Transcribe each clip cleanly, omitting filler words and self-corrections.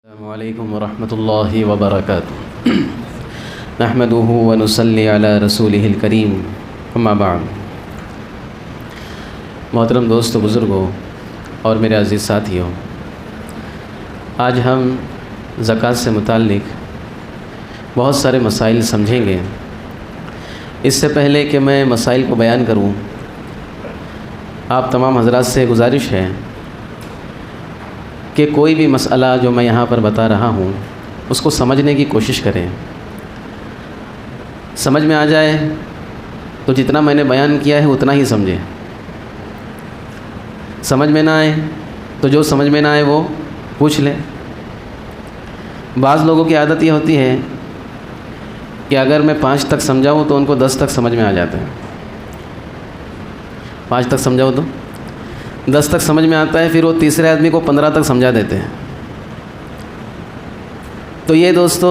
السلام علیکم ورحمۃ اللہ وبرکاتہ نحمدہ ونصلی علی رسولہ الکریم اما بعد۔ محترم دوستو، بزرگوں اور میرے عزیز ساتھیوں، آج ہم زکوٰۃ سے متعلق بہت سارے مسائل سمجھیں گے۔ اس سے پہلے کہ میں مسائل کو بیان کروں، آپ تمام حضرات سے گزارش ہے کہ کوئی بھی مسئلہ جو میں یہاں پر بتا رہا ہوں اس کو سمجھنے کی کوشش کریں۔ سمجھ میں آ جائے تو جتنا میں نے بیان کیا ہے اتنا ہی سمجھیں، سمجھ میں نہ آئے تو جو سمجھ میں نہ آئے وہ پوچھ لیں۔ بعض لوگوں کی عادت یہ ہوتی ہے کہ اگر میں 5 تک سمجھاؤں تو ان کو 10 تک سمجھ میں آ جاتا ہے۔ 5 تک سمجھاؤ تو 10 تک سمجھ میں آتا ہے، پھر وہ تیسرے آدمی کو 15 تک سمجھا دیتے ہیں۔ تو یہ دوستو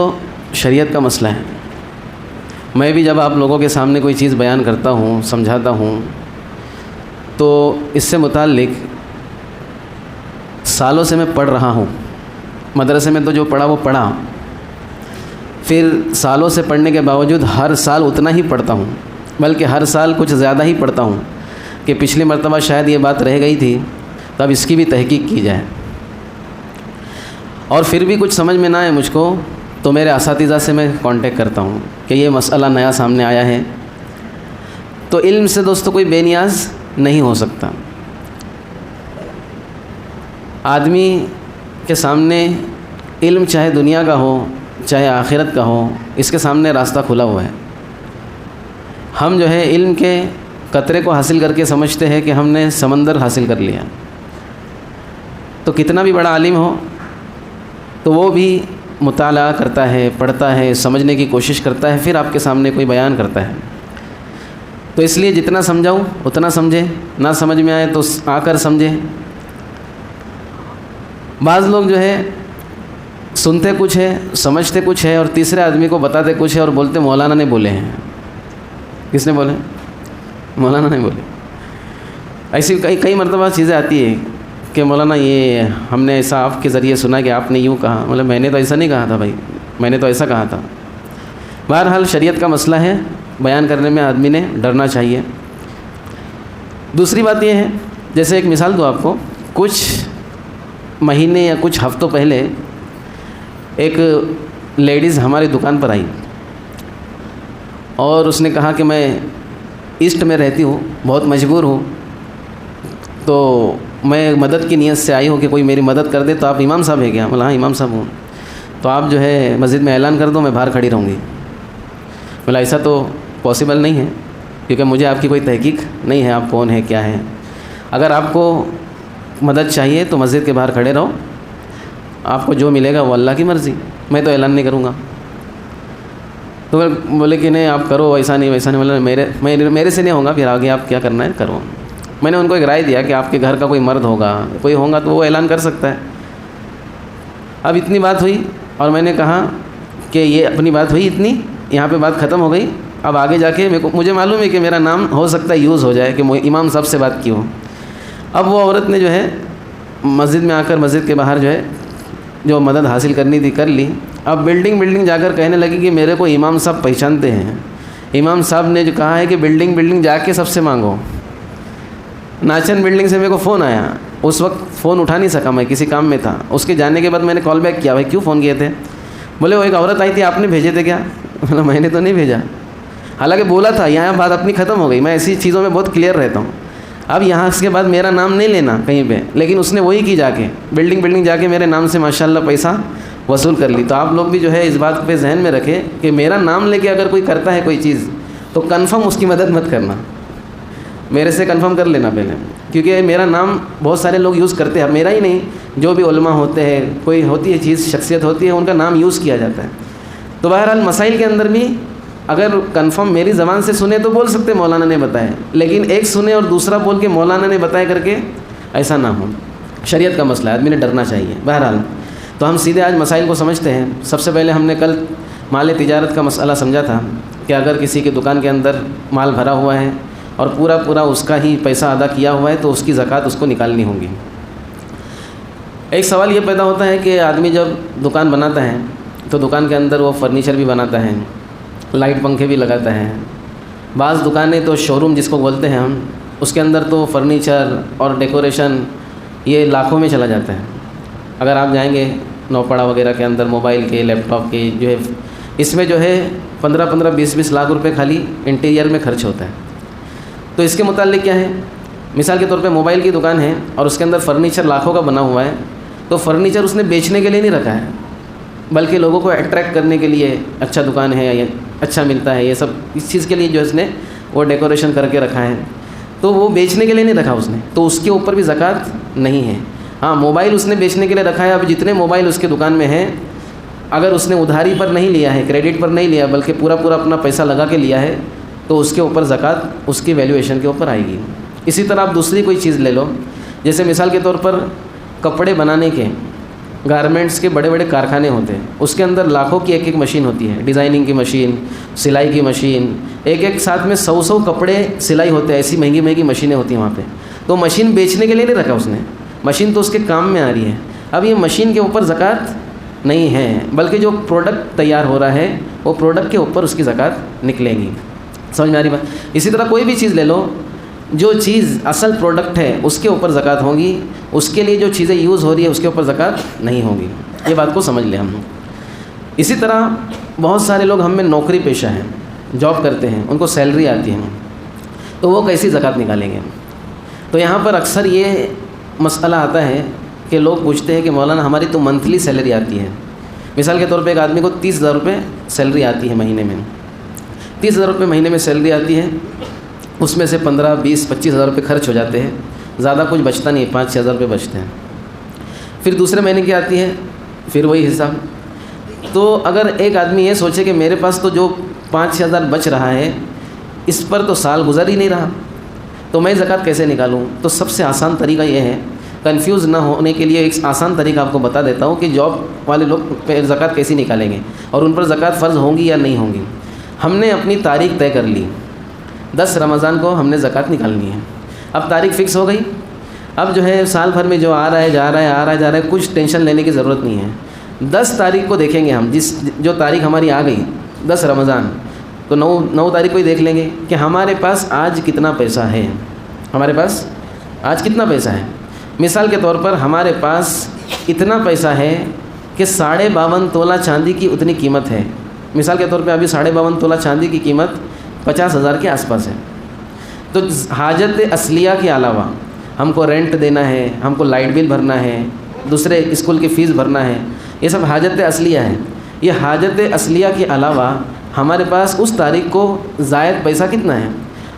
شریعت کا مسئلہ ہے۔ میں بھی جب آپ لوگوں کے سامنے کوئی چیز بیان کرتا ہوں، سمجھاتا ہوں، تو اس سے متعلق سالوں سے میں پڑھ رہا ہوں۔ مدرسے میں تو جو پڑھا وہ پڑھا، پھر سالوں سے پڑھنے کے باوجود ہر سال اتنا ہی پڑھتا ہوں، بلکہ ہر سال کچھ زیادہ ہی پڑھتا ہوں کہ پچھلی مرتبہ شاید یہ بات رہ گئی تھی، تو اب اس کی بھی تحقیق کی جائے۔ اور پھر بھی کچھ سمجھ میں نہ آئے مجھ کو تو میرے اساتذہ سے میں کانٹیکٹ کرتا ہوں کہ یہ مسئلہ نیا سامنے آیا ہے۔ تو علم سے دوستو کوئی بے نیاز نہیں ہو سکتا۔ آدمی کے سامنے علم چاہے دنیا کا ہو چاہے آخرت کا ہو، اس کے سامنے راستہ کھلا ہوا ہے۔ ہم جو ہے علم کے قطرے کو حاصل کر کے سمجھتے ہیں کہ ہم نے سمندر حاصل کر لیا۔ تو کتنا بھی بڑا عالم ہو تو وہ بھی مطالعہ کرتا ہے، پڑھتا ہے، سمجھنے کی کوشش کرتا ہے، پھر آپ کے سامنے کوئی بیان کرتا ہے۔ تو اس لیے جتنا سمجھاؤں اتنا سمجھے، نہ سمجھ میں آئے تو آ کر سمجھے۔ بعض لوگ جو ہے سنتے کچھ ہے، سمجھتے کچھ ہے، اور تیسرے آدمی کو بتاتے کچھ ہے اور بولتے مولانا نے بولے ہیں۔ کس نے بولے؟ مولانا نہیں بولے۔ ایسی کئی مرتبہ چیزیں آتی ہیں کہ مولانا یہ ہم نے ایسا آپ کے ذریعے سنا کہ آپ نے یوں کہا، مطلب میں نے تو ایسا نہیں کہا تھا بھائی، میں نے تو ایسا کہا تھا۔ بہرحال شریعت کا مسئلہ ہے، بیان کرنے میں آدمی نے ڈرنا چاہیے۔ دوسری بات یہ ہے، جیسے ایک مثال دوں آپ کو، کچھ مہینے یا کچھ ہفتوں پہلے ایک لیڈیز ہماری دکان پر آئی اور اس نے کہا کہ میں ایسٹ میں رہتی ہوں، بہت مجبور ہوں، تو میں مدد کی نیت سے آئی ہوں کہ کوئی میری مدد کر دے۔ تو آپ امام صاحب ہیں کیا؟ بولا ہاں امام صاحب ہوں۔ تو آپ جو ہے مسجد میں اعلان کر دو، میں باہر کھڑی رہوں گی۔ بولا ایسا تو پاسبل نہیں ہے، کیونکہ مجھے آپ کی کوئی تحقیق نہیں ہے، آپ کون ہیں کیا ہیں۔ اگر آپ کو مدد چاہیے تو مسجد کے باہر کھڑے رہو، آپ کو جو ملے گا وہ اللہ کی مرضی، میں تو اعلان نہیں کروں گا۔ تو بولے کہ نہیں آپ کرو، ایسا نہیں ویسا نہیں، بولا میرے سے نہیں ہوگا، پھر آگے آپ کیا کرنا ہے کرو۔ میں نے ان کو ایک رائے دیا کہ آپ کے گھر کا کوئی مرد ہوگا، کوئی ہوگا تو وہ اعلان کر سکتا ہے۔ اب اتنی بات ہوئی اور میں نے کہا کہ یہ اپنی بات ہوئی اتنی، یہاں پہ بات ختم ہو گئی۔ اب آگے جا کے مجھے معلوم ہے کہ میرا نام ہو سکتا ہے یوز ہو جائے کہ امام صاحب سے بات کی ہو۔ اب وہ عورت نے جو ہے مسجد میں آ کر مسجد کے باہر جو ہے جو مدد حاصل کرنی تھی کر لی۔ اب بلڈنگ جا کر کہنے لگی کہ میرے کو امام صاحب پہچانتے ہیں، امام صاحب نے جو کہا ہے کہ بلڈنگ جا کے سب سے مانگو۔ ناچن بلڈنگ سے میرے کو فون آیا، اس وقت فون اٹھا نہیں سکا، میں کسی کام میں تھا۔ اس کے جانے کے بعد میں نے کال بیک کیا، بھائی کیوں فون کیے تھے؟ بولے وہ ایک عورت آئی تھی، آپ نے بھیجے تھے کیا؟ بولا میں نے تو نہیں بھیجا، حالانکہ بولا تھا۔ یہاں بات اپنی ختم ہو گئی، میں ایسی چیزوں میں بہت کلیئر رہتا ہوں۔ اب یہاں اس کے بعد میرا نام نہیں لینا کہیں پہ، لیکن اس نے وہی کی جا کے بلڈنگ جا کے میرے نام سے ماشاءاللہ پیسہ وصول کر لی۔ تو آپ لوگ بھی جو ہے اس بات پہ ذہن میں رکھیں کہ میرا نام لے کے اگر کوئی کرتا ہے کوئی چیز تو کنفرم اس کی مدد مت کرنا، میرے سے کنفرم کر لینا پہلے، کیونکہ میرا نام بہت سارے لوگ یوز کرتے ہیں، میرا ہی نہیں، جو بھی علماء ہوتے ہیں، کوئی ہوتی ہے چیز شخصیت ہوتی ہے، ان کا نام یوز کیا جاتا ہے۔ تو بہرحال مسائل کے اندر بھی اگر کنفرم میری زبان سے سنے تو بول سکتے مولانا نے بتایا، لیکن ایک سنے اور دوسرا بول کے مولانا نے بتایا کر کے ایسا نہ ہو۔ شریعت کا مسئلہ ہے، آدمی نے ڈرنا چاہیے۔ بہرحال تو ہم سیدھے آج مسائل کو سمجھتے ہیں۔ سب سے پہلے ہم نے کل مال تجارت کا مسئلہ سمجھا تھا کہ اگر کسی کی دکان کے اندر مال بھرا ہوا ہے اور پورا اس کا ہی پیسہ ادا کیا ہوا ہے تو اس کی زکوٰۃ اس کو نکالنی ہوگی۔ ایک سوال یہ پیدا ہوتا ہے کہ آدمی جب دکان بناتا ہے تو دکان کے اندر وہ فرنیچر بھی بناتا ہے، لائٹ پنکھے بھی لگاتا ہے. بعض دکانیں تو شو روم جس کو بولتے ہیں ہم، اس کے اندر تو فرنیچر اور ڈیکوریشن یہ لاکھوں میں چلا جاتا ہے. اگر آپ جائیں گے نوپڑا وغیرہ کے اندر موبائل کے، لیپ ٹاپ کے، جو ہے اس میں جو ہے 15-20 لاکھ روپے خالی انٹیریئر میں خرچ ہوتا ہے. تو اس کے متعلق کیا ہے؟ مثال کے طور پہ موبائل کی دکان ہے اور اس کے اندر فرنیچر لاکھوں کا بنا ہوا ہے، تو فرنیچر اس نے بیچنے کے لیے نہیں رکھا ہے، بلکہ لوگوں کو اٹریکٹ کرنے کے لیے اچھا دکان ہے، یہ اچھا ملتا ہے، یہ سب اس چیز کے لیے جو اس نے وہ ڈیکوریشن کر کے رکھا ہے. تو وہ بیچنے کے لیے نہیں رکھا اس نے، تو اس کے اوپر بھی زکوٰۃ نہیں ہے. ہاں موبائل اس نے بیچنے کے لیے رکھا ہے. اب جتنے موبائل اس کے دکان میں ہیں، اگر اس نے ادھاری پر نہیں لیا ہے، کریڈٹ پر نہیں لیا، بلکہ پورا اپنا پیسہ لگا کے لیا ہے، تو اس کے اوپر زکوٰۃ اس کی ویلیویشن کے اوپر آئے گی. اسی طرح آپ دوسری کوئی چیز لے لو، جیسے مثال کے طور پر کپڑے بنانے کے، گارمنٹس کے بڑے بڑے کارخانے ہوتے ہیں، اس کے اندر لاکھوں کی ایک مشین ہوتی ہے، ڈیزائننگ کی مشین، سلائی کی مشین، ایک ساتھ میں 100 کپڑے سلائی ہوتے ہیں، ایسی مہنگی مشینیں ہوتی ہیں وہاں پہ. تو مشین بیچنے کے لیے نہیں رکھا اس نے، مشین تو اس کے کام میں آ رہی ہے. اب یہ مشین کے اوپر زکوٰۃ نہیں ہے، بلکہ جو پروڈکٹ تیار ہو رہا ہے وہ پروڈکٹ کے اوپر اس کی زکوٰۃ نکلے گی. سمجھ میں آ رہی بات؟ اسی طرح کوئی بھی چیز لے لو، جو چیز اصل پروڈکٹ ہے اس کے اوپر زکوٰۃ ہوگی، اس کے لیے جو چیزیں یوز ہو رہی ہے اس کے اوپر زکوٰۃ نہیں ہوگی. یہ بات کو سمجھ لیں ہم. اسی طرح بہت سارے لوگ ہم میں نوکری پیشہ ہیں، جاب کرتے ہیں، ان کو سیلری آتی ہے، تو وہ کیسی زکوٰۃ نکالیں گے؟ تو یہاں پر اکثر یہ مسئلہ آتا ہے کہ لوگ پوچھتے ہیں کہ مولانا ہماری تو منتھلی سیلری آتی ہے. مثال کے طور پہ ایک آدمی کو 30,000 روپے سیلری آتی ہے مہینے میں، 30,000 روپے مہینے میں سیلری آتی ہے، اس میں سے 15, 20, 25,000 روپے خرچ ہو جاتے ہیں، زیادہ کچھ بچتا نہیں ہے، 5-6 ہزار روپے بچتے ہیں. پھر دوسرے مہینے کی آتی ہے، پھر وہی حساب. تو اگر ایک آدمی یہ سوچے کہ میرے پاس تو جو 5-6 ہزار بچ رہا ہے، اس پر تو سال گزر ہی نہیں رہا، تو میں زکوٰۃ کیسے نکالوں؟ تو سب سے آسان طریقہ یہ ہے، کنفیوز نہ ہونے کے لیے ایک آسان طریقہ آپ کو بتا دیتا ہوں کہ جاب والے لوگ پہ زکوٰۃ کیسی نکالیں گے اور ان پر زکوٰۃ فرض ہوں گی یا نہیں ہوں گی. ہم نے اپنی تاریخ طے کر لی، 10 رمضان کو ہم نے زکوٰۃ نکالنی ہے. اب تاریخ فکس ہو گئی، اب جو ہے سال بھر میں جو آ رہا ہے جا رہا ہے، کچھ ٹینشن لینے کی ضرورت نہیں ہے. 10 تاریخ کو دیکھیں گے ہم، جو تاریخ ہماری آ گئی 10 رمضان، تو 9 تاریخ کو ہی دیکھ لیں گے کہ ہمارے پاس آج کتنا پیسہ ہے. ہمارے پاس آج کتنا پیسہ ہے؟ مثال کے طور پر ہمارے پاس اتنا پیسہ ہے کہ 52.5 تولہ چاندی کی اتنی قیمت ہے. مثال کے طور پہ ابھی 52.5 تولہ چاندی کی قیمت 50,000 کے آس پاس ہے. تو حاجت اصلیہ کے علاوہ ہم کو رینٹ دینا ہے، ہم کو لائٹ بل بھرنا ہے، دوسرے اسکول کی فیس بھرنا ہے، یہ سب حاجت اصلیہ ہے. یہ حاجت اصلیہ کے علاوہ ہمارے پاس اس تاریخ کو زائد پیسہ کتنا ہے؟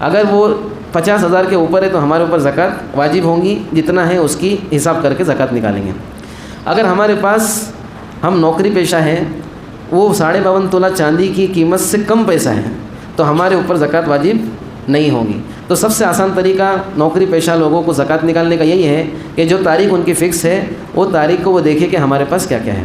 اگر وہ 50,000 کے اوپر ہے تو ہمارے اوپر زکوٰۃ واجب ہوں گی، جتنا ہے اس کی حساب کر کے زکوٰۃ نکالیں گے. اگر ہمارے پاس ہم نوکری پیشہ ہے، وہ 52.5 تولہ چاندی کی قیمت سے کم پیسہ ہے، تو ہمارے اوپر زکوٰۃ واجب نہیں ہوگی. تو سب سے آسان طریقہ نوکری پیشہ لوگوں کو زکوٰۃ نکالنے کا یہی ہے کہ جو تاریخ ان کی فکس ہے وہ تاریخ کو وہ دیکھے کہ ہمارے پاس کیا کیا ہے.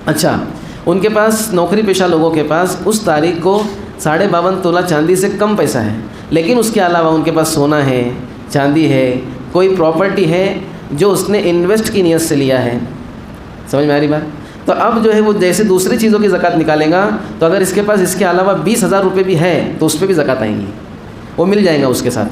اچھا، ان کے پاس نوکری پیشہ لوگوں کے پاس اس تاریخ کو 52.5 تولہ چاندی سے کم پیسہ ہے، لیکن اس کے علاوہ ان کے پاس سونا ہے، چاندی ہے، کوئی پراپرٹی ہے جو اس نے انویسٹ کی نیت سے لیا ہے. سمجھ میں آ رہی بات؟ تو اب جو ہے وہ جیسے دوسری چیزوں کی زکوٰۃ نکالے گا، تو اگر اس کے پاس اس کے علاوہ 20,000 روپے بھی ہے تو اس پہ بھی زکوٰۃ آئیں گی، وہ مل جائیں گا اس کے ساتھ.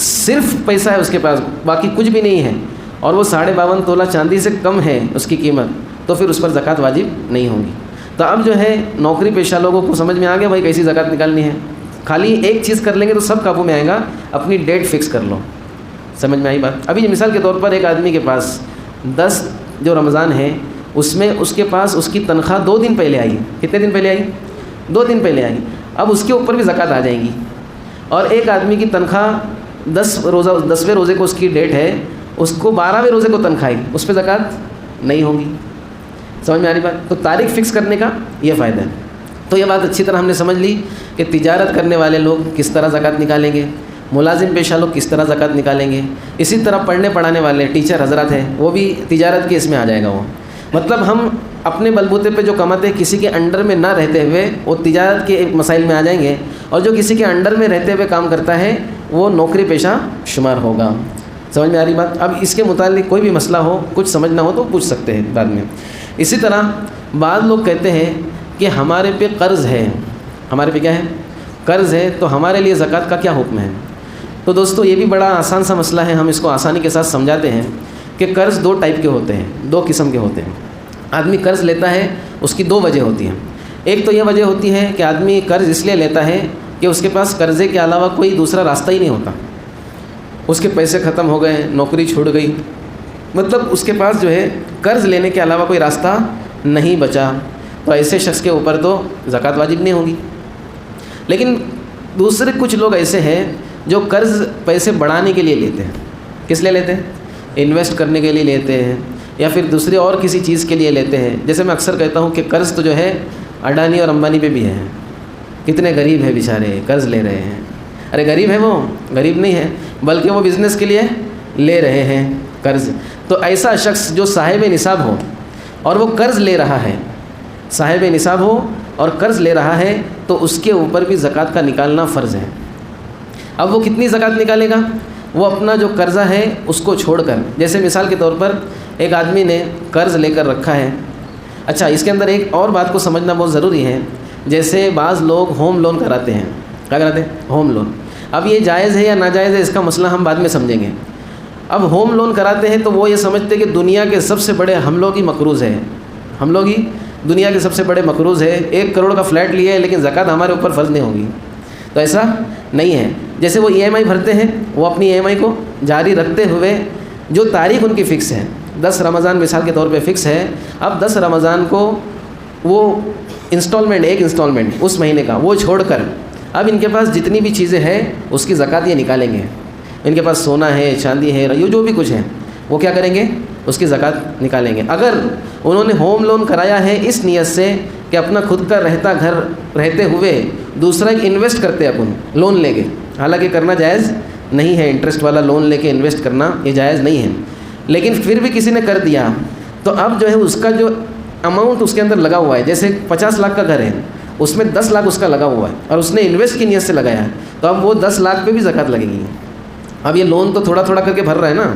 صرف پیسہ ہے اس کے پاس، باقی کچھ بھی نہیں ہے، اور وہ 52.5 تولہ چاندی سے کم ہے اس کی قیمت، تو پھر اس پر زکوٰۃ واجب نہیں ہوگی. تو اب جو ہے نوکری پیشہ لوگوں کو سمجھ میں آ گیا بھائی کیسی زکوٰۃ نکالنی ہے. خالی ایک چیز کر لیں گے تو سب قابو میں آئے گا، اپنی ڈیٹ فکس کر لو. سمجھ میں آئی بات؟ ابھی مثال کے طور پر ایک آدمی کے پاس 10 جو رمضان ہے اس میں اس کے پاس اس کی تنخواہ 2 دن پہلے آئی. کتنے دن پہلے آئی؟ 2 دن پہلے آئی. اب اس کے اوپر بھی زکوٰۃ آ جائیں گی. اور ایک آدمی کی تنخواہ 10ویں روزے کو اس کی ڈیٹ ہے، اس کو 12ویں روزے کو تنخواہ آئی، اس پہ زکوٰۃ نہیں ہوگی. سمجھ میں آ رہی بات؟ تو تاریخ فکس کرنے کا یہ فائدہ ہے. تو یہ بات اچھی طرح ہم نے سمجھ لی کہ تجارت کرنے والے لوگ کس طرح زکوٰۃ نکالیں گے، ملازم پیشہ لوگ کس طرح زکوٰۃ نکالیں گے. اسی طرح پڑھنے پڑھانے والے ٹیچر حضرات ہیں، وہ بھی تجارت کے اس میں آ جائے گا. وہ مطلب ہم اپنے بلبوتے پہ جو کماتے ہیں کسی کے انڈر میں نہ رہتے ہوئے وہ تجارت کے مسائل میں آ جائیں گے، اور جو کسی کے انڈر میں رہتے ہوئے کام کرتا ہے وہ نوکری پیشہ شمار ہوگا. سمجھ میں آ رہی بات؟ اب اس کے متعلق کوئی بھی مسئلہ ہو، کچھ سمجھنا ہو تو پوچھ سکتے ہیں بعد میں۔ اسی طرح بعض لوگ کہتے ہیں کہ ہمارے پہ قرض ہے، ہمارے پہ کیا ہے؟ قرض ہے، تو ہمارے لیے زکوٰۃ کا کیا حکم ہے؟ تو دوستو یہ بھی بڑا آسان سا مسئلہ ہے، ہم اس کو آسانی کے ساتھ سمجھاتے ہیں کہ قرض دو ٹائپ کے ہوتے ہیں، دو قسم کے ہوتے ہیں۔ آدمی قرض لیتا ہے، اس کی دو وجہ ہوتی ہیں۔ ایک تو یہ وجہ ہوتی ہے کہ آدمی قرض اس لیے لیتا ہے کہ اس کے پاس قرضے کے علاوہ کوئی دوسرا راستہ ہی نہیں ہوتا، اس کے پیسے ختم ہو گئے، نوکری چھوٹ گئی، مطلب اس کے پاس جو ہے قرض لینے کے علاوہ کوئی راستہ نہیں بچا، تو ایسے شخص کے اوپر تو زکوٰۃ واجب نہیں ہوگی۔ لیکن دوسرے کچھ لوگ ایسے ہیں جو قرض پیسے بڑھانے کے لیے لیتے ہیں۔ کس لیے لیتے ہیں؟ انویسٹ کرنے کے لیے لیتے ہیں، یا پھر دوسری اور کسی چیز کے لیے لیتے ہیں۔ جیسے میں اکثر کہتا ہوں کہ قرض تو جو ہے اڈانی اور امبانی پہ بھی ہے، کتنے غریب ہیں بیچارے قرض لے رہے ہیں۔ ارے غریب ہے، وہ غریب نہیں ہے بلکہ وہ بزنس کے لیے لے رہے ہیں قرض۔ تو ایسا شخص جو صاحب نصاب ہو اور وہ قرض لے رہا ہے، صاحب نصاب ہو اور قرض لے رہا ہے، تو اس کے اوپر بھی زکوٰۃ کا نکالنا فرض ہے۔ اب وہ کتنی زکوٰۃ نکالے گا؟ وہ اپنا جو قرضہ ہے اس کو چھوڑ کر، جیسے مثال کے طور پر ایک آدمی نے قرض لے کر رکھا ہے۔ اچھا، اس کے اندر ایک اور بات کو سمجھنا بہت ضروری ہے، جیسے بعض لوگ ہوم لون کراتے ہیں۔ کیا کراتے ہیں؟ Home loan. اب یہ جائز ہے یا ناجائز ہے اس کا مسئلہ ہم بعد میں سمجھیں گے۔ اب ہوم لون کراتے ہیں تو وہ یہ سمجھتے کہ دنیا کے سب سے بڑے ہم لوگ ہی مقروض ہے، ہم لوگ ہی دنیا کے سب سے بڑے مقروض ہے، 1 کروڑ کا فلیٹ لیا ہے لیکن زکوٰۃ ہمارے اوپر فرض نہیں ہوگی۔ تو ایسا نہیں ہے۔ جیسے وہ EMI بھرتے ہیں، وہ اپنی EMI کو جاری رکھتے ہوئے جو تاریخ ان کی فکس ہے، 10 رمضان مثال کے طور پہ فکس ہے، اب 10 رمضان کو وہ انسٹالمنٹ، ایک انسٹالمنٹ اس مہینے کا وہ چھوڑ کر اب ان کے پاس جتنی بھی چیزیں ہیں اس کی زکوٰۃ یہ نکالیں گے۔ ان کے پاس سونا ہے، چاندی ہے، یہ جو بھی کچھ ہے وہ کیا کریں گے؟ اس کی زکوٰۃ نکالیں گے۔ اگر انہوں نے ہوم لون کرایا ہے اس نیت سے کہ اپنا خود کا رہتا گھر رہتے ہوئے دوسرا ایک انویسٹ کرتے اپن لون لے کے، حالانکہ کرنا جائز نہیں ہے، انٹرسٹ والا لون لے کے انویسٹ کرنا یہ جائز نہیں ہے، لیکن پھر بھی کسی نے کر دیا، تو اب جو ہے اس کا جو اماؤنٹ اس کے اندر لگا ہوا ہے، جیسے 50 لاکھ کا گھر ہے، اس میں 10 لاکھ اس کا لگا ہوا ہے اور اس نے انویسٹ کی نیت سے لگایا ہے، تو اب وہ 10 لاکھ پہ بھی زکوٰۃ لگے گی۔ اب یہ لون تو تھوڑا تھوڑا کر کے بھر رہا ہے نا،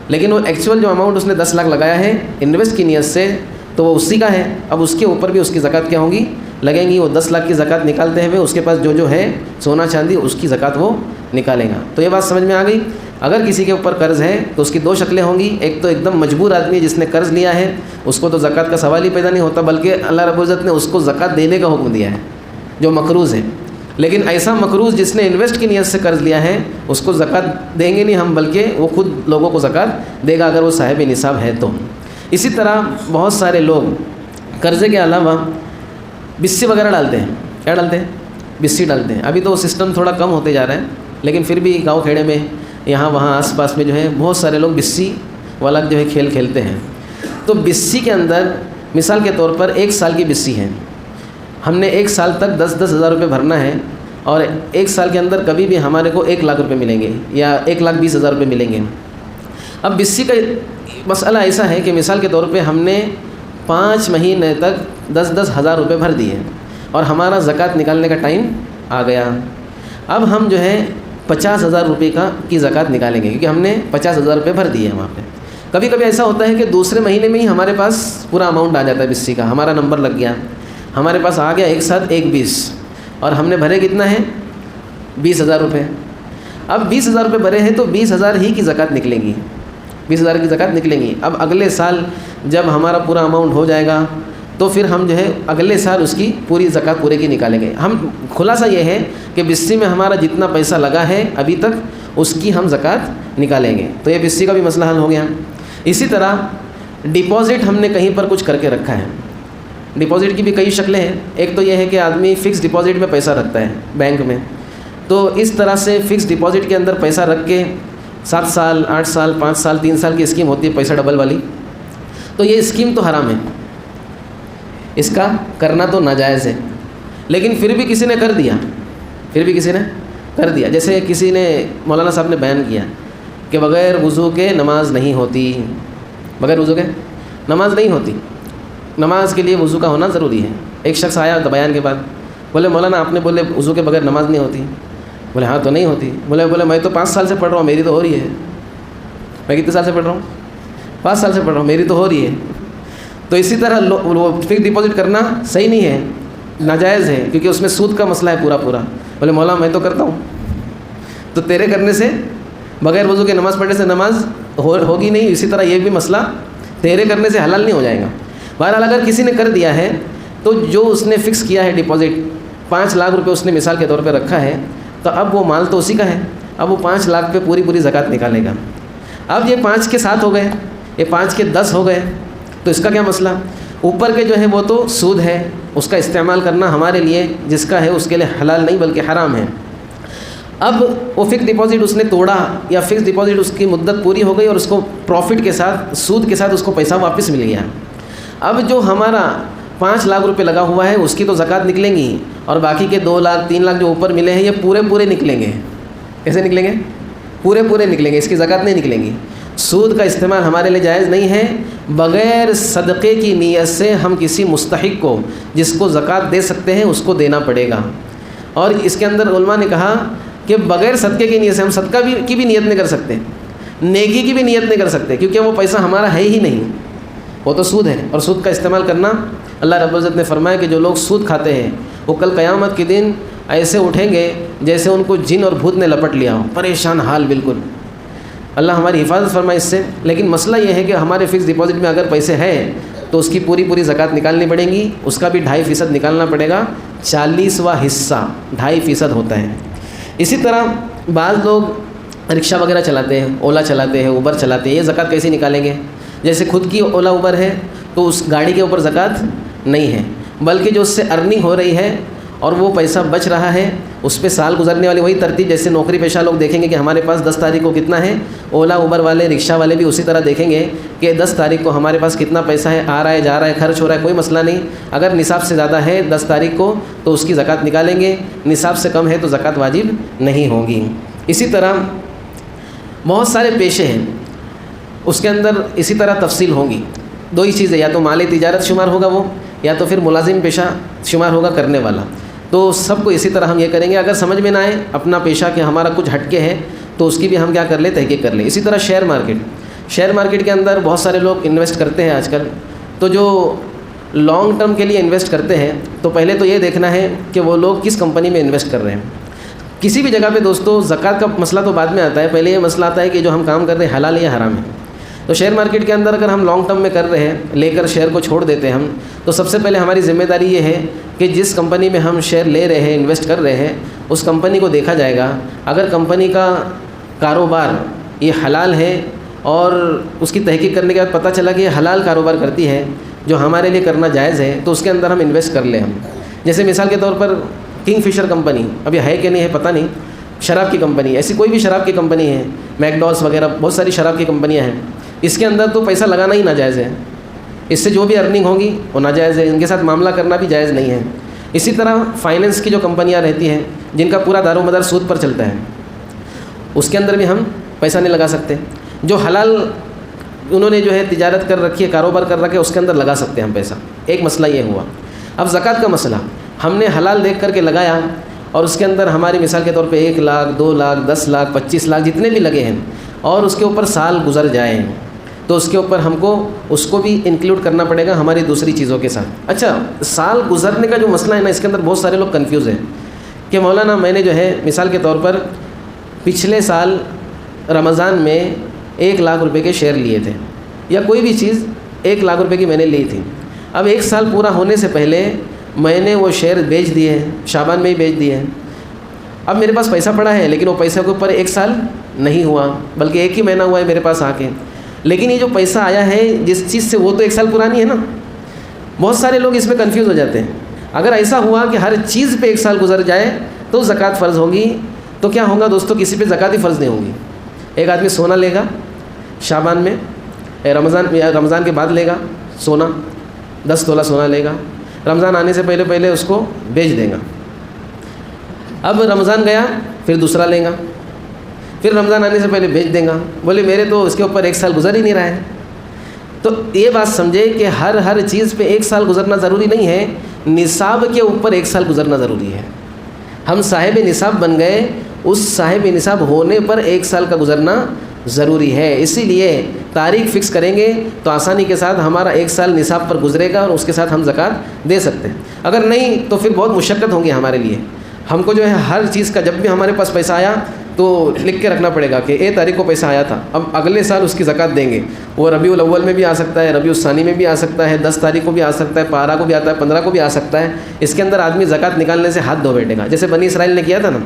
لیکن وہ ایکچوئل جو اماؤنٹ اس نے 10 لاکھ لگایا ہے انویسٹ کی نیت سے، تو وہ اسی کا ہے۔ اب اس کے اوپر بھی اس کی زکوٰۃ کیا ہوگی؟ لگیں گی۔ وہ 10 لاکھ کی زکوٰۃ نکالتے ہوئے اس کے پاس جو ہے سونا چاندی اس کی زکوٰۃ وہ نکالے گا۔ تو یہ بات سمجھ میں آ گئی۔ اگر کسی کے اوپر قرض ہے تو اس کی 2 شکلیں ہوں گی، ایک تو ایک دم مجبور آدمی جس نے قرض لیا ہے اس کو تو زکوٰۃ کا سوال ہی پیدا نہیں ہوتا، بلکہ اللہ رب العزت نے اس کو زکوٰۃ دینے کا حکم دیا ہے جو مقروض ہے۔ لیکن ایسا مقروض جس نے انویسٹ کی نیت سے قرض لیا ہے اس کو زکوٰۃ دیں گے نہیں ہم، بلکہ وہ خود لوگوں کو زکوٰۃ دے گا اگر وہ صاحب نصاب ہے تو۔ اسی طرح بہت سارے لوگ قرضے کے علاوہ بسی وغیرہ ڈالتے ہیں۔ کیا ڈالتے ہیں؟ بسی ڈالتے ہیں۔ ابھی تو وہ سسٹم تھوڑا کم ہوتے جا رہا ہے، لیکن پھر بھی گاؤں کھیڑے میں یہاں وہاں آس پاس میں جو ہے بہت سارے لوگ بسی والا جو ہے کھیل کھیلتے ہیں۔ تو بسی کے اندر مثال کے طور پر 1 سال کی بسی ہے، ہم نے 1 سال تک 10-10 ہزار روپے بھرنا ہے، اور 1 سال کے اندر کبھی بھی ہمارے کو 1 لاکھ روپے ملیں گے یا 1,20,000 روپے ملیں گے۔ اب بسی کا مسئلہ ایسا ہے کہ مثال کے طور پہ ہم نے 5 مہینے تک 10-10 ہزار روپے بھر دیے اور ہمارا زکوٰۃ نکالنے کا ٹائم آ گیا۔ اب ہم جو ہے 50,000 روپے کی زکوٰۃ نکالیں گے، کیونکہ ہم نے 50,000 روپے بھر دیے ہیں وہاں پہ۔ کبھی کبھی ایسا ہوتا ہے کہ دوسرے مہینے میں ہی ہمارے پاس پورا اماؤنٹ آ جاتا ہے بسی کا، ہمارا نمبر لگ گیا، ہمارے پاس آ گیا ایک ساتھ 1,20,000 اور ہم نے بھرے کتنا ہے؟ 20,000 روپے۔ اب 20,000 روپے بھرے ہیں تو 20,000 ہی کی زکوٰۃ نکلیں گی، 20,000 کی زکوٰۃ نکلیں گی۔ اب اگلے سال جب ہمارا پورا اماؤنٹ ہو جائے گا تو پھر ہم جو ہے اگلے سال اس کی پوری زکوٰۃ پورے کی نکالیں گے۔ ہم خلاصہ یہ ہے کہ بسی میں ہمارا جتنا پیسہ لگا ہے ابھی تک اس کی ہم زکوٰۃ نکالیں گے، تو یہ بسی کا بھی مسئلہ حل ہو گیا۔ اسی طرح ڈپازٹ ہم نے کہیں پر کچھ کر کے رکھا ہے، ڈپازٹ کی بھی کئی شکلیں ہیں۔ ایک تو یہ ہے کہ آدمی فکس ڈپازٹ میں پیسہ رکھتا ہے بینک میں، تو اس طرح سے فکس ڈپازٹ کے اندر پیسہ رکھ کے 7 سال 8 سال 5 سال 3 سال کی اسکیم ہوتی ہے پیسہ ڈبل والی، تو یہ اسکیم تو حرام ہے، اس کا کرنا تو ناجائز ہے، لیکن پھر بھی کسی نے کر دیا، جیسے کسی نے مولانا صاحب نے بیان کیا کہ بغیر وضو کے نماز نہیں ہوتی، بغیر وضو کے نماز نہیں ہوتی، نماز کے لیے وضو کا ہونا ضروری ہے۔ ایک شخص آیا بیان کے بعد، بولے مولانا آپ نے بولے وضو کے بغیر نماز نہیں ہوتی، بولے ہاں تو نہیں ہوتی، بولے میں تو 5 سال سے پڑھ رہا ہوں، میری تو ہو رہی ہے، میں کتنے سال سے پڑھ رہا ہوں؟ 5 سال سے پڑھ رہا ہوں، میری تو ہو رہی ہے۔ تو اسی طرح وہ فکس ڈپازٹ کرنا صحیح نہیں ہے، ناجائز ہے، کیونکہ اس میں سود کا مسئلہ ہے پورا۔ بولے مولا میں تو کرتا ہوں، تو تیرے کرنے سے بغیر وضو کے نماز پڑھنے سے نماز ہوگی نہیں، اسی طرح یہ بھی مسئلہ تیرے کرنے سے حلال نہیں ہو جائے گا۔ بہرحال اگر کسی نے کر دیا ہے تو جو اس نے فکس کیا ہے ڈپازٹ 5 لاکھ روپے اس نے مثال کے طور پہ رکھا ہے، تو اب وہ مال تو اسی کا ہے، اب وہ 5 لاکھ پہ پوری زکوٰۃ نکالے گا۔ اب یہ 5 کے 7 ہو گئے، یہ 5 کے 10 ہو گئے، تو اس کا کیا مسئلہ؟ اوپر کے جو ہے وہ تو سود ہے، اس کا استعمال کرنا ہمارے لیے جس کا ہے اس کے لیے حلال نہیں بلکہ حرام ہے۔ اب وہ فکس ڈپازٹ اس نے توڑا، یا فکس ڈپازٹ اس کی مدت پوری ہو گئی اور اس کو پروفٹ کے ساتھ، سود کے ساتھ اس کو پیسہ واپس مل گیا۔ اب جو ہمارا 5 لاکھ روپے لگا ہوا ہے اس کی تو زکوٰۃ نکلیں گی، اور باقی کے 2 لاکھ 3 لاکھ جو اوپر ملے ہیں یہ پورے نکلیں گے۔ کیسے نکلیں گے؟ پورے نکلیں گے، اس کی زکوٰۃ نہیں نکلیں گی۔ سود کا استعمال ہمارے لیے جائز نہیں ہے۔ بغیر صدقے کی نیت سے ہم کسی مستحق کو جس کو زکوٰۃ دے سکتے ہیں اس کو دینا پڑے گا۔ اور اس کے اندر علماء نے کہا کہ بغیر صدقے کی نیت سے ہم صدقہ کی بھی نیت نہیں کر سکتے، نیکی کی بھی نیت نہیں کر سکتے، کیونکہ وہ پیسہ ہمارا ہے ہی نہیں، وہ تو سود ہے۔ اور سود کا استعمال کرنا، اللہ رب العزت نے فرمایا کہ جو لوگ سود کھاتے ہیں وہ کل قیامت کے دن ایسے اٹھیں گے جیسے ان کو جن اور بھوت نے لپٹ لیا ہو، پریشان حال بالکل۔ اللہ ہماری حفاظت فرمائے اس سے۔ لیکن مسئلہ یہ ہے کہ ہمارے فکس ڈپازٹ میں اگر پیسے ہیں تو اس کی پوری زکوٰۃ نکالنی پڑے گی، اس کا بھی 2.5% نکالنا پڑے گا، 40واں حصہ 2.5% ہوتا ہے۔ اسی طرح بعض لوگ رکشہ وغیرہ چلاتے ہیں، اولا چلاتے ہیں، اوبر چلاتے ہیں، یہ زکوٰۃ کیسے نکالیں گے؟ جیسے خود کی اولا اوبر ہے تو اس گاڑی کے اوپر زکوٰۃ نہیں ہے، بلکہ جو اس سے ارننگ ہو رہی ہے اور وہ پیسہ بچ رہا ہے اس پہ سال گزرنے والی وہی ترتیب، جیسے نوکری پیشہ لوگ دیکھیں گے کہ ہمارے پاس 10 تاریخ کو کتنا ہے، اولا اوبر والے رکشہ والے بھی اسی طرح دیکھیں گے کہ 10 تاریخ کو ہمارے پاس کتنا پیسہ ہے، آ رہا ہے جا رہا ہے، خرچ ہو رہا ہے، کوئی مسئلہ نہیں۔ اگر نصاب سے زیادہ ہے 10 تاریخ کو تو اس کی زکوٰۃ نکالیں گے، نصاب سے کم ہے تو زکوٰۃ واجب نہیں ہوگی۔ اسی طرح بہت سارے پیشے ہیں، اس کے اندر اسی طرح تفصیل ہوگی۔ 2 ہی چیزیں، یا تو مالی تجارت شمار ہوگا وہ، یا تو پھر ملازم پیشہ شمار ہوگا کرنے والا۔ تو سب کو اسی طرح ہم یہ کریں گے۔ اگر سمجھ میں نہ آئے اپنا پیشہ کہ ہمارا کچھ ہٹ کے ہے تو اس کی بھی ہم کیا کر لیں، تحقیق کر لیں۔ اسی طرح شیئر مارکیٹ کے اندر بہت سارے لوگ انویسٹ کرتے ہیں آج کل۔ تو جو لانگ ٹرم کے لیے انویسٹ کرتے ہیں تو پہلے تو یہ دیکھنا ہے کہ وہ لوگ کس کمپنی میں انویسٹ کر رہے ہیں۔ کسی بھی جگہ پہ دوستو زکوٰۃ کا مسئلہ تو بعد میں آتا ہے، پہلے یہ مسئلہ آتا ہے کہ جو ہم کام کر رہے ہیں حلال یا حرام ہے۔ تو شیئر مارکیٹ کے اندر اگر ہم لانگ ٹرم میں کر رہے ہیں، لے کر شیئر کو چھوڑ دیتے ہیں ہم، تو سب سے پہلے ہماری ذمہ داری یہ ہے کہ جس کمپنی میں ہم شیئر لے رہے ہیں، انویسٹ کر رہے ہیں، اس کمپنی کو دیکھا جائے گا۔ اگر کمپنی کا کاروبار یہ حلال ہے اور اس کی تحقیق کرنے کے بعد پتہ چلا کہ یہ حلال کاروبار کرتی ہے جو ہمارے لیے کرنا جائز ہے، تو اس کے اندر ہم انویسٹ کر لیں ہم۔ جیسے مثال کے طور پر کنگ فشر کمپنی، ابھی ہے کہ نہیں ہے پتہ نہیں، شراب کی کمپنی، ایسی کوئی بھی شراب کی کمپنی ہے، میکڈولز وغیرہ بہت ساری شراب کی کمپنیاں ہیں، اس کے اندر تو پیسہ لگانا ہی ناجائز ہے، اس سے جو بھی ارننگ ہوگی وہ ناجائز ہے، ان کے ساتھ معاملہ کرنا بھی جائز نہیں ہے۔ اسی طرح فائننس کی جو کمپنیاں رہتی ہیں جن کا پورا دار و مدار سود پر چلتا ہے، اس کے اندر بھی ہم پیسہ نہیں لگا سکتے۔ جو حلال انہوں نے جو ہے تجارت کر رکھی ہے، کاروبار کر رکھے، اس کے اندر لگا سکتے ہیں ہم پیسہ۔ ایک مسئلہ یہ ہوا۔ اب زکوٰۃ کا مسئلہ، ہم نے حلال دیکھ کر کے لگایا اور اس کے اندر ہماری مثال کے طور پہ 1 لاکھ 2 لاکھ 10 لاکھ 25 لاکھ جتنے بھی لگے ہیں، اور اس کے اوپر سال گزر جائیں تو اس کے اوپر ہم کو اس کو بھی انکلوڈ کرنا پڑے گا ہماری دوسری چیزوں کے ساتھ۔ اچھا، سال گزرنے کا جو مسئلہ ہے نا، اس کے اندر بہت سارے لوگ کنفیوز ہیں کہ مولانا میں نے جو ہے مثال کے طور پر پچھلے سال رمضان میں 1 لاکھ روپے کے شیئر لیے تھے، یا کوئی بھی چیز 1 لاکھ روپے کی میں نے لی تھی۔ اب 1 سال پورا ہونے سے پہلے میں نے وہ شیئر بیچ دیے ہیں، شعبان میں ہی بیچ دیے ہیں۔ اب میرے پاس پیسہ پڑا ہے، لیکن وہ پیسے کے اوپر 1 سال نہیں ہوا، بلکہ 1 ہی مہینہ ہوا ہے میرے پاس آ کے۔ لیکن یہ جو پیسہ آیا ہے جس چیز سے، وہ تو 1 سال پرانی ہے نا۔ بہت سارے لوگ اس میں کنفیوز ہو جاتے ہیں۔ اگر ایسا ہوا کہ ہر چیز پہ 1 سال گزر جائے تو زکوٰۃ فرض ہوگی، تو کیا ہوگا دوستو؟ کسی پہ زکوٰۃ ہی فرض نہیں ہوگی۔ ایک آدمی سونا لے گا شعبان میں، رمضان کے بعد لے گا سونا، 10 تولہ سونا لے گا، رمضان آنے سے پہلے اس کو بیچ دے گا۔ اب رمضان گیا، پھر دوسرا لے گا، پھر رمضان آنے سے پہلے بیچ دیں گا۔ بولے میرے تو اس کے اوپر 1 سال گزر ہی نہیں رہا ہے۔ تو یہ بات سمجھے کہ ہر چیز پہ 1 سال گزرنا ضروری نہیں ہے، نصاب کے اوپر 1 سال گزرنا ضروری ہے۔ ہم صاحب نصاب بن گئے، اس صاحب نصاب ہونے پر 1 سال کا گزرنا ضروری ہے. اسی لیے تاریخ فکس کریں گے تو آسانی کے ساتھ ہمارا 1 سال نصاب پر گزرے گا اور اس کے ساتھ ہم زکوٰۃ دے سکتے ہیں. اگر نہیں تو پھر بہت مشقت ہوں گی ہمارے لیے. ہم کو جو ہے ہر چیز کا جب بھی ہمارے پاس پیسہ آیا تو لکھ کے رکھنا پڑے گا کہ اے تاریخ کو پیسہ آیا تھا, اب اگلے سال اس کی زکوٰۃ دیں گے. وہ ربیع الاول میں بھی آ سکتا ہے, ربیع الثانی میں بھی آ سکتا ہے, 10 تاریخ کو بھی آ سکتا ہے, 12 کو بھی آتا ہے, 15 کو بھی آ سکتا ہے. اس کے اندر آدمی زکوٰۃ نکالنے سے ہاتھ دھو بیٹھے گا. جیسے بنی اسرائیل نے کیا تھا نا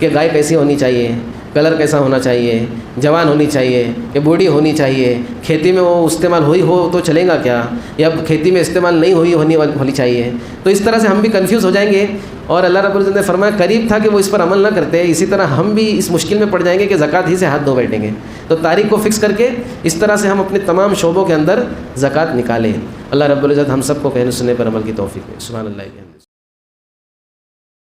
کہ گائے کیسی ہونی چاہیے, کلر کیسا ہونا چاہیے, جوان ہونی چاہیے کہ بوڑھی ہونی چاہیے, کھیتی میں وہ استعمال ہوئی ہو تو چلے گا کیا, یا کھیتی میں استعمال نہیں ہونی چاہیے. تو اس طرح سے ہم بھی کنفیوز ہو جائیں گے. اور اللہ رب العزت نے فرمایا قریب تھا کہ وہ اس پر عمل نہ کرتے, اسی طرح ہم بھی اس مشکل میں پڑ جائیں گے کہ زکوٰۃ ہی سے ہاتھ دھو بیٹھیں گے. تو تاریخ کو فکس کر کے اس طرح سے ہم اپنے تمام شعبوں کے اندر زکوٰۃ نکالیں. اللہ رب العزت ہم سب کو کہنے سننے پر عمل کی توفیق دے. سبحان اللہ.